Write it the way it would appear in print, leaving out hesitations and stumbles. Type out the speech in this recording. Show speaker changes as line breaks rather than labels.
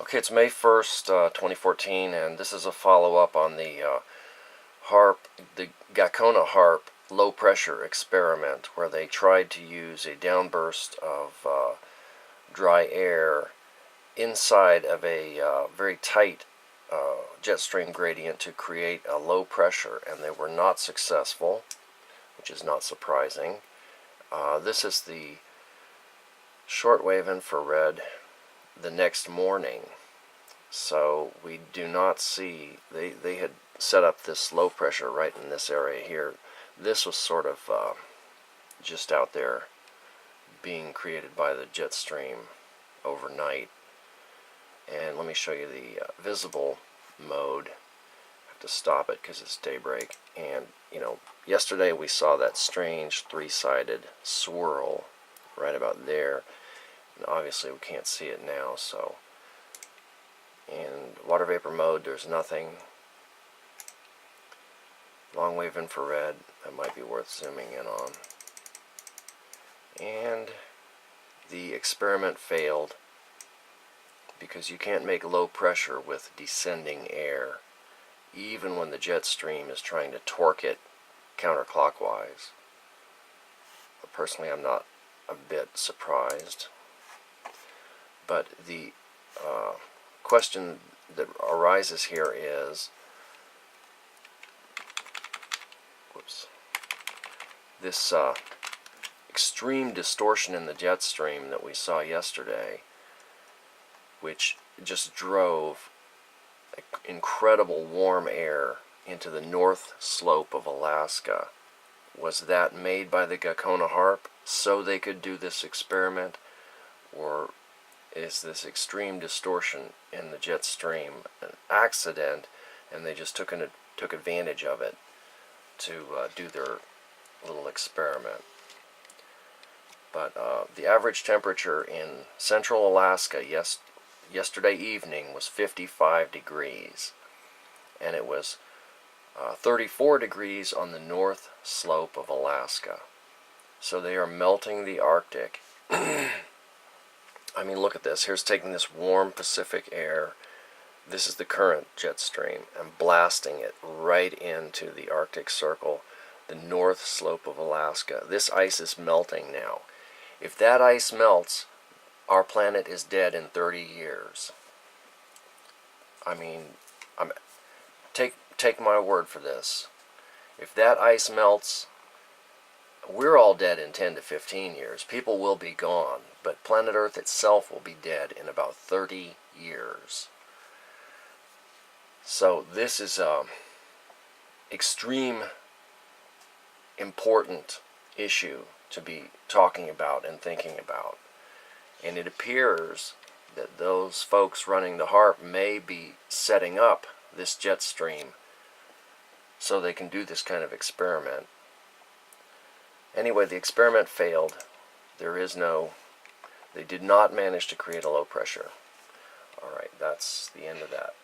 Okay, it's May 1st, 2014, and this is a follow-up on the the Gakona Haarp low-pressure experiment, where they tried to use a downburst of dry air inside of a very tight jet stream gradient to create a low pressure, and they were not successful, which is not surprising. This is the shortwave infrared the next morning, so we do not see, they had set up this low pressure right in this area here. This was sort of just out there being created by the jet stream overnight. And let me show you the visible mode. I have to stop it because it's daybreak. And yesterday we saw that strange three-sided swirl right about there. And obviously we can't see it now, so in water vapor mode there's nothing. Long wave infrared, that might be worth zooming in on. And the experiment failed because you can't make low pressure with descending air, even when the jet stream is trying to torque it counterclockwise. But personally, I'm not a bit surprised. But the question that arises here is, this extreme distortion in the jet stream that we saw yesterday, which just drove incredible warm air into the north slope of Alaska. Was that made by the Gakona Haarp so they could do this experiment? Or is this extreme distortion in the jet stream an accident and they just took advantage of it to do their little experiment? But the average temperature in central Alaska yesterday evening was 55 degrees, and it was 34 degrees on the north slope of Alaska. So they are melting the Arctic. I mean, look at this. Here's taking this warm Pacific air. This is the current jet stream, and blasting it right into the Arctic Circle, the north slope of Alaska. This ice is melting now. If that ice melts, our planet is dead in 30 years. I mean, take my word for this. If that ice melts, we're all dead in 10 to 15 years. People will be gone, but planet Earth itself will be dead in about 30 years. So this is an extreme important issue to be talking about and thinking about. And it appears that those folks running the Haarp may be setting up this jet stream so they can do this kind of experiment. Anyway, the experiment failed. They did not manage to create a low pressure. Alright, that's the end of that.